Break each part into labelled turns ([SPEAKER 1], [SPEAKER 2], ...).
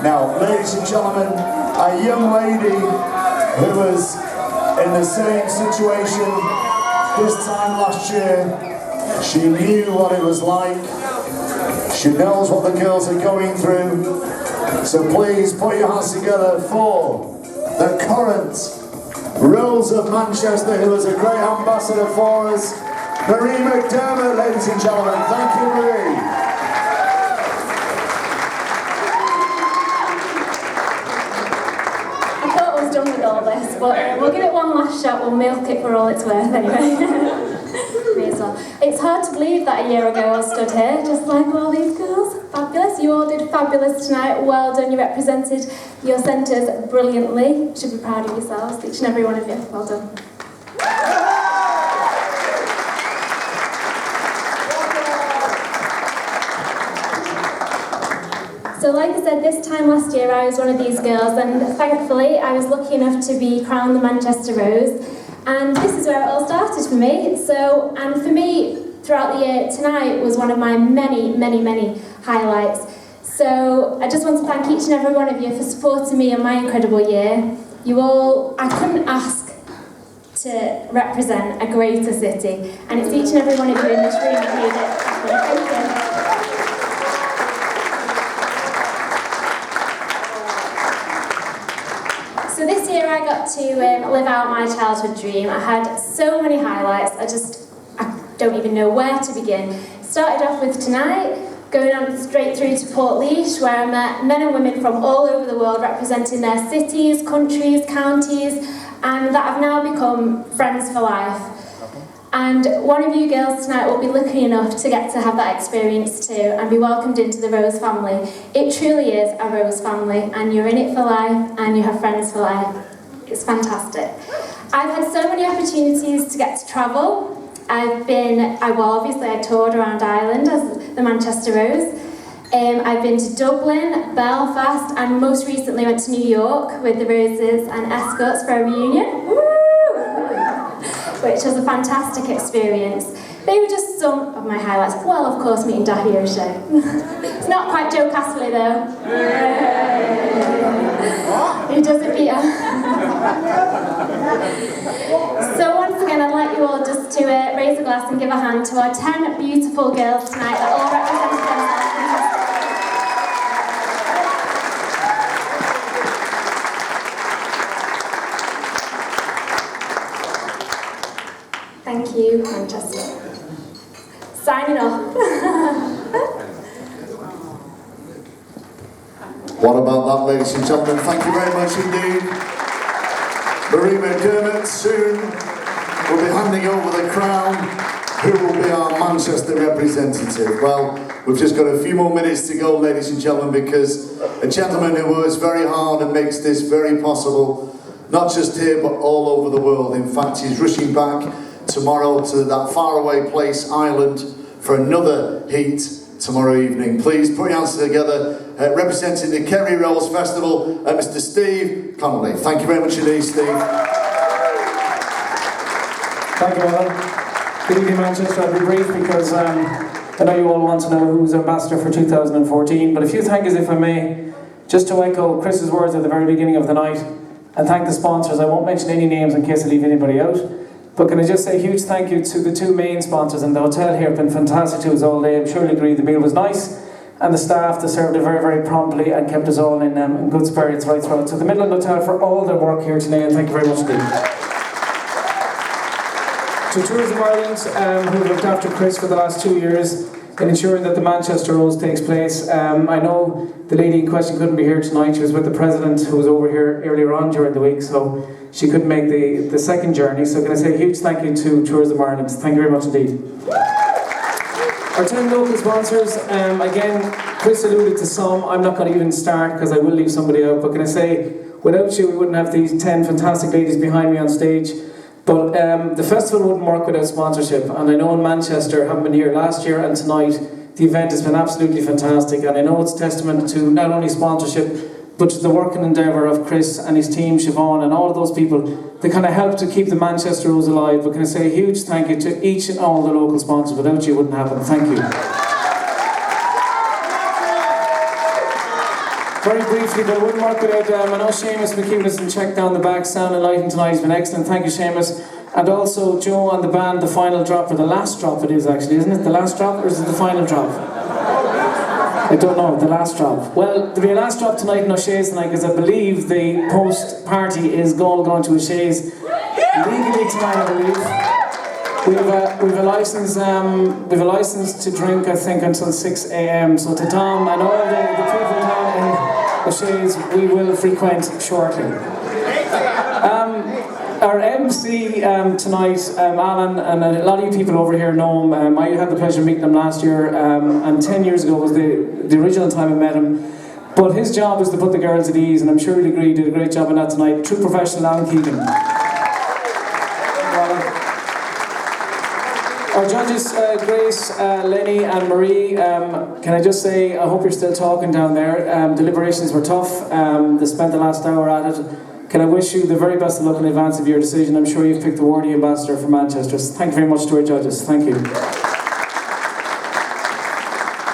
[SPEAKER 1] Now, ladies and gentlemen, a young lady who was in the same situation this time last year, she knew what it was like. She knows what the girls are going through. So please put your hands together for the current Rose of Manchester, who is a great ambassador for us, Marie McDermott, ladies and gentlemen. Thank you, Marie.
[SPEAKER 2] Done with all this, but we'll give it one last shot. We'll milk it for all it's worth anyway. May as well. It's hard to believe that a year ago I stood here just like all these girls. Fabulous. You all did fabulous tonight. Well done. You represented your centres brilliantly. You should be proud of yourselves, each and every one of you. Well done. So like I said, this time last year I was one of these girls, and thankfully I was lucky enough to be crowned the Manchester Rose, and this is where it all started for me. And for me, throughout the year, tonight was one of my many highlights. So I just want to thank each and every one of you for supporting me in my incredible year. You all, I couldn't ask to represent a greater city, and it's each and every one of you in this room that made it happen. Thank you. So this year I got to live out my childhood dream. I had so many highlights, I don't even know where to begin. Started off with tonight, going on straight through to Portlaoise, where I met men and women from all over the world representing their cities, countries, counties, and that have now become friends for life. And one of you girls tonight will be lucky enough to get to have that experience too and be welcomed into the Rose family. It truly is a Rose family, and you're in it for life and you have friends for life. It's fantastic. I've had so many opportunities to get to travel. Obviously I toured around Ireland as the Manchester Rose. I've been to Dublin, Belfast, and most recently went to New York with the Roses and Escorts for a reunion. Woo! Which was a fantastic experience. They were just some of my highlights. Well, of course, meeting Dahi O'Shea. It's not quite Joe Castley, though. He doesn't beat her. So once again, I'd like you all just to raise a glass and give a hand to our 10 beautiful girls tonight that all represented themselves. Thank you, Manchester. Signing off.
[SPEAKER 1] What about that, ladies and gentlemen? Thank you very much indeed. Marie McDermott soon will be handing over the crown. Who will be our Manchester representative? Well, we've just got a few more minutes to go, ladies and gentlemen, because a gentleman who works very hard and makes this very possible, not just here but all over the world. In fact, he's rushing back tomorrow to that faraway place, Ireland, for another heat tomorrow evening. Please put your hands together, representing the Kerry Rose Festival, Mr. Steve Connolly. Thank you very much indeed, Steve.
[SPEAKER 3] Thank you, Alan. Good evening, Manchester. I'll be brief because I know you all want to know who's ambassador for 2014, but a few thank yous, if I may, just to echo Chris's words at the very beginning of the night, and thank the sponsors. I won't mention any names in case I leave anybody out. But can I just say a huge thank you to the two main sponsors, and the hotel here have been fantastic to us all day. I'm sure you'll agree the meal was nice, and the staff, they served it very promptly and kept us all in good spirits right throughout. So the Midland Hotel for all their work here today, and thank you very much indeed. To Tourism Ireland, who have looked after Chris for the last 2 years in ensuring that the Manchester Rose takes place. I know the lady in question couldn't be here tonight. She was with the President, who was over here earlier on during the week, so she couldn't make the second journey. So can I say a huge thank you to Tourism Ireland. Thank you very much indeed. Our 10 local sponsors, again, Chris alluded to some. I'm not going to even start because I will leave somebody out, but can I say, without you we wouldn't have these 10 fantastic ladies behind me on stage. But the festival wouldn't work without sponsorship, and I know in Manchester, having been here last year and tonight, the event has been absolutely fantastic, and I know it's testament to not only sponsorship, but to the work and endeavour of Chris and his team, Siobhan, and all of those people that kind of help to keep the Manchester Rose alive. But can I say a huge thank you to each and all the local sponsors. Without you, it wouldn't happen. Thank you. Very briefly, but it wouldn't work without, I know Seamus McKeown has been checked down the back, sound and lighting tonight has been excellent. Thank you, Seamus. And also Joe and the band, the final drop, or the last drop it is actually, isn't it? The last drop, or is it the final drop? I don't know, the last drop. Well, there'll be a last drop tonight in O'Shea's tonight, because I believe the post-party is going to O'Shea's legally tonight, I believe. We've a license to drink, I think, until 6 a.m. So to Tom and all the people down in O'Shea's, we will frequent shortly. Our MC tonight, Alan, and a lot of you people over here know him. I had the pleasure of meeting him last year, and 10 years ago was the original time I met him. But his job was to put the girls at ease, and I'm sure he'll agree he did a great job on that tonight. True professional Alan Keegan. Our judges, Grace, Lenny and Marie, can I just say, I hope you're still talking down there. Deliberations were tough. They spent the last hour at it. Can I wish you the very best of luck in advance of your decision. I'm sure you've picked the worthy ambassador for Manchester. Thank you very much to our judges. Thank you.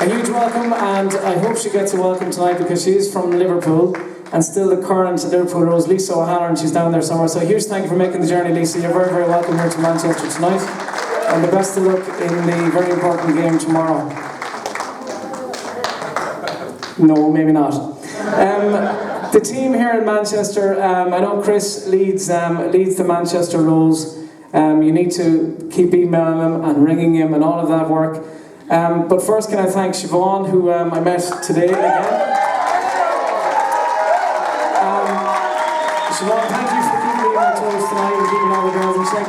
[SPEAKER 3] A huge welcome, and I hope she gets a welcome tonight because she is from Liverpool and still the current Liverpool Rose, Lisa O'Halloran. She's down there somewhere. So a huge thank you for making the journey, Lisa. You're very, very welcome here to Manchester tonight. And the best of luck in the very important game tomorrow. No, maybe not. The team here in Manchester, I know Chris leads the Manchester Rose. You need to keep emailing him and ringing him and all of that work. But first, can I thank Siobhan, who I met today again. Siobhan, thank you for keeping me on my toes tonight and keeping all the girls in check.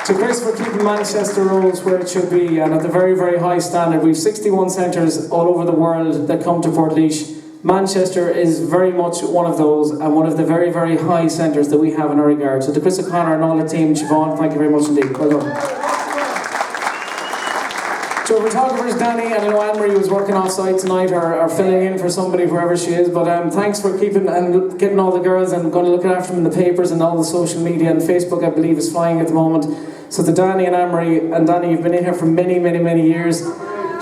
[SPEAKER 3] To Chris for keeping Manchester Rose where it should be and at the very, very high standard. We've 61 centres all over the world that come to Portlaoise. Manchester is very much one of those and one of the very, very high centres that we have in our regard. So to Chris O'Connor and all the team, Siobhan, thank you very much indeed. Well done. So our photographers, Danny, and I know Anne-Marie was working off-site tonight or filling in for somebody wherever she is, but thanks for keeping and getting all the girls and going to look after them in the papers and all the social media, and Facebook I believe is flying at the moment. So to Danny and Anne-Marie, and Danny, you've been in here for many, many, many years.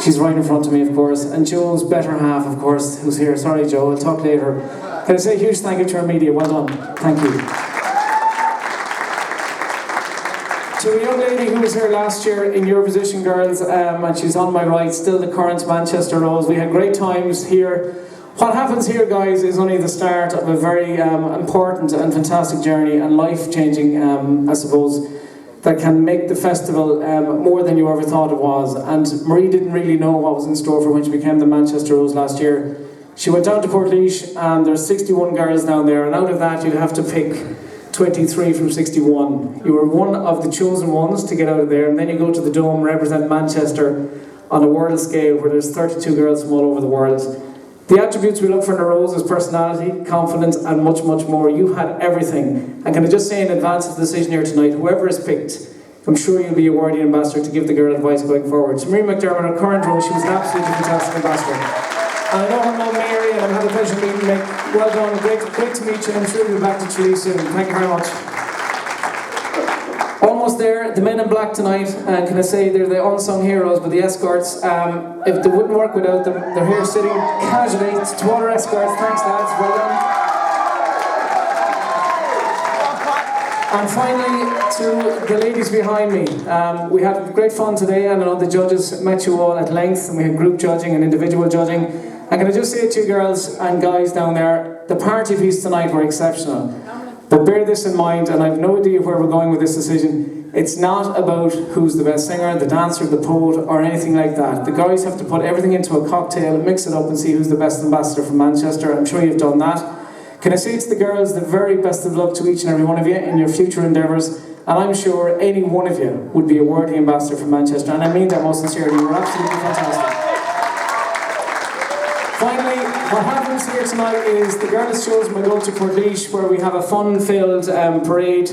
[SPEAKER 3] She's right in front of me, of course, and Joe's better half, of course, who's here. Sorry, Joe, I'll talk later. Can I say a huge thank you to our media? Well done. Thank you. To a young lady who was here last year in your position, girls, and she's on my right, still the current Manchester Rose. We had great times here. What happens here, guys, is only the start of a very important and fantastic journey and life-changing, I suppose, that can make the festival more than you ever thought it was. And Marie didn't really know what was in store for when she became the Manchester Rose last year. She went down to Portlaoise and there's 61 girls down there, and out of that you have to pick 23 from 61. You were one of the chosen ones to get out of there, and then you go to the Dome, represent Manchester on a world scale where there's 32 girls from all over the world. The attributes we look for in a Rose is personality, confidence, and much, much more. You've had everything. And can I just say in advance of the decision here tonight, whoever is picked, I'm sure you'll be a worthy ambassador to give the girl advice going forward. So Marie McDermott, our current Rose, she was an absolutely fantastic ambassador. And I know her mum Mary, and I've had the pleasure of meeting Mick. Well done, great to meet you, and I'm sure you'll be back to Tralee soon. Thank you very much. Almost there, the men in black tonight, and can I say they're the unsung heroes, but the escorts, if they wouldn't work without them, they're here sitting casually. To all our escorts, thanks lads, well done. And finally, to the ladies behind me, we had great fun today, and I know the judges met you all at length, and we had group judging and individual judging. And can I just say to you girls and guys down there, the party piece tonight were exceptional. But bear this in mind, and I have no idea where we're going with this decision. It's not about who's the best singer, the dancer, the poet, or anything like that. The guys have to put everything into a cocktail, mix it up, and see who's the best ambassador from Manchester. I'm sure you've done that. Can I say to the girls, the very best of luck to each and every one of you in your future endeavours. And I'm sure any one of you would be a worthy ambassador from Manchester. And I mean that most sincerely. You're absolutely fantastic. Finally, what happens here tonight is the girls chosen to go to Portlaoise, where we have a fun-filled parade,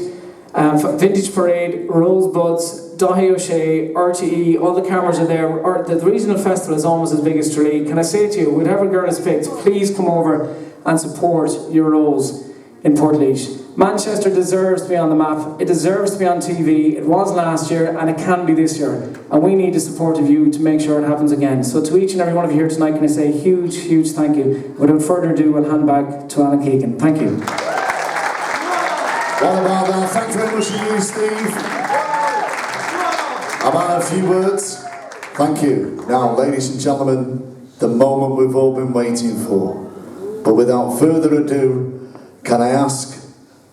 [SPEAKER 3] vintage parade, Rosebuds, Dahi O'Shea, RTE, all the cameras are there. The regional festival is almost as big as Tralee. Can I say to you, whatever girl is picked, please come over and support your Rose. in Portlaoise. Manchester deserves to be on the map, it deserves to be on TV, it was last year and it can be this year. And we need the support of you to make sure it happens again. So to each and every one of you here tonight, can I say a huge, huge thank you. Without further ado, I'll hand back to Alan Keegan. Thank you.
[SPEAKER 1] Well about that. Thank you very much indeed, Steve. About a few words. Thank you. Now, ladies and gentlemen, the moment we've all been waiting for. But without further ado, can I ask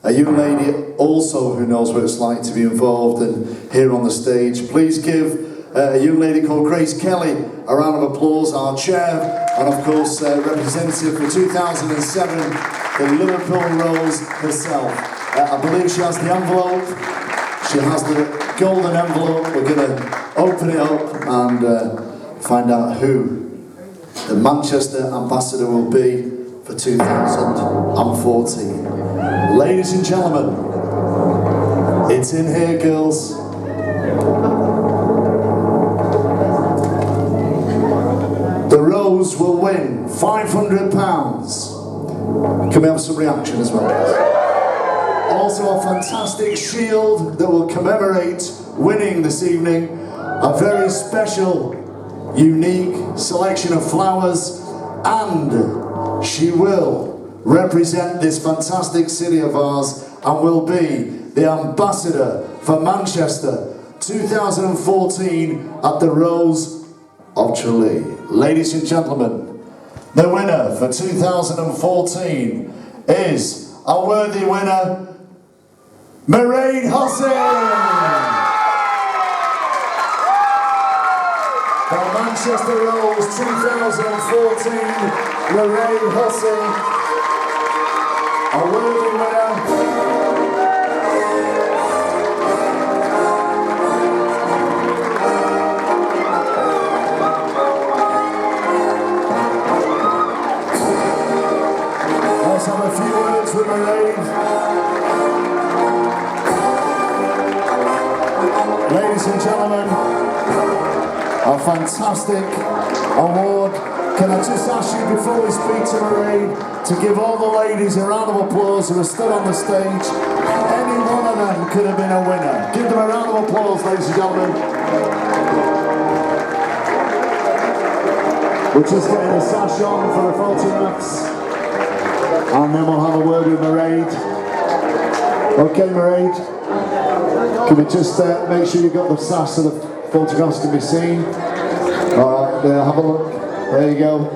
[SPEAKER 1] a young lady also who knows what it's like to be involved and here on the stage, please give a young lady called Grace Kelly a round of applause, our chair, and of course representative for 2007, the Liverpool Rose herself. I believe she has the envelope, she has the golden envelope. We're going to open it up and find out who the Manchester ambassador will be for 2014. Ladies and gentlemen, it's in here, girls. The Rose will win £500. Can we have some reaction as well, please? Also a fantastic shield that will commemorate winning this evening. A very special, unique selection of flowers, and she will represent this fantastic city of ours and will be the ambassador for Manchester 2014 at the Rose of Tralee. Ladies and gentlemen, the winner for 2014 is a worthy winner, Mairead Hussey! The Manchester Rose 2014, Mairead Hussey, a worthy winner. Let's have a few words with Mairead. Ladies and gentlemen, a fantastic award. Can I just ask you before we speak to Mairead to give all the ladies a round of applause who are still on the stage. Any one of them could have been a winner. Give them a round of applause, ladies and gentlemen. We're just getting the sash on for the photographs. And then we'll have a word with Mairead. Okay, Mairead? Can we just make sure you've got the sash so the photographs can be seen? Alright, have a look. There you go.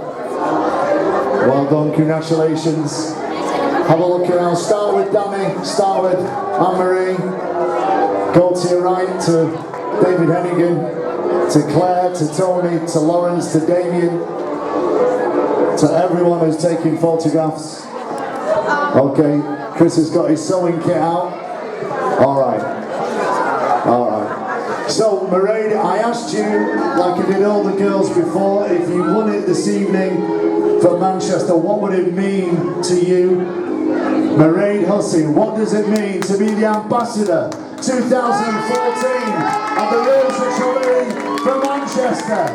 [SPEAKER 1] Well done, congratulations. Have a look around. Start with Danny, start with Anne-Marie. Go to your right to David Hennigan, to Claire, to Tony, to Lawrence, to Damien, to everyone who's taking photographs. Okay, Chris has got his sewing kit out. Alright. Alright. So, Mairead, I asked you, like I did all the girls before, if you won it this evening for Manchester, what would it mean to you? Mairead Hussey, what does it mean to be the ambassador 2014 and the Rose of Tralee for Manchester?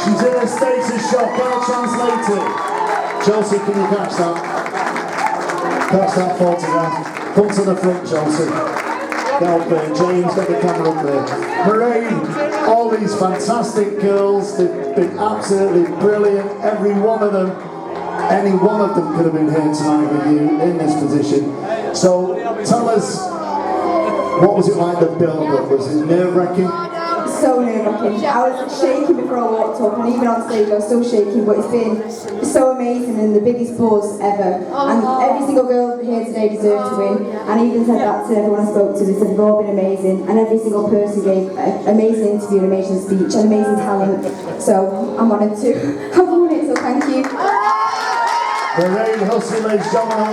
[SPEAKER 1] She's in a state of shock. I'll translate it. Chelsea, can you catch that? Catch that photograph. Come to the front, Chelsea. Help there. James, get the camera up there. Mairead, all these fantastic girls, they've been absolutely brilliant, every one of them. Any one of them could have been here tonight with you in this position. So tell us, what was it like the build-up? Was it nerve-wracking?
[SPEAKER 4] So nerve-wracking. I was shaking before I walked up, and even on stage I was still shaking, but it's been so amazing and the biggest buzz ever. And every single girl here today deserved to win, and I even said that to everyone I spoke to. They said they've all been amazing, and every single person gave an amazing interview, an amazing speech, an amazing talent. So I'm honoured to have won it, so thank you.
[SPEAKER 1] Mairead Hussey, ladies and gentlemen,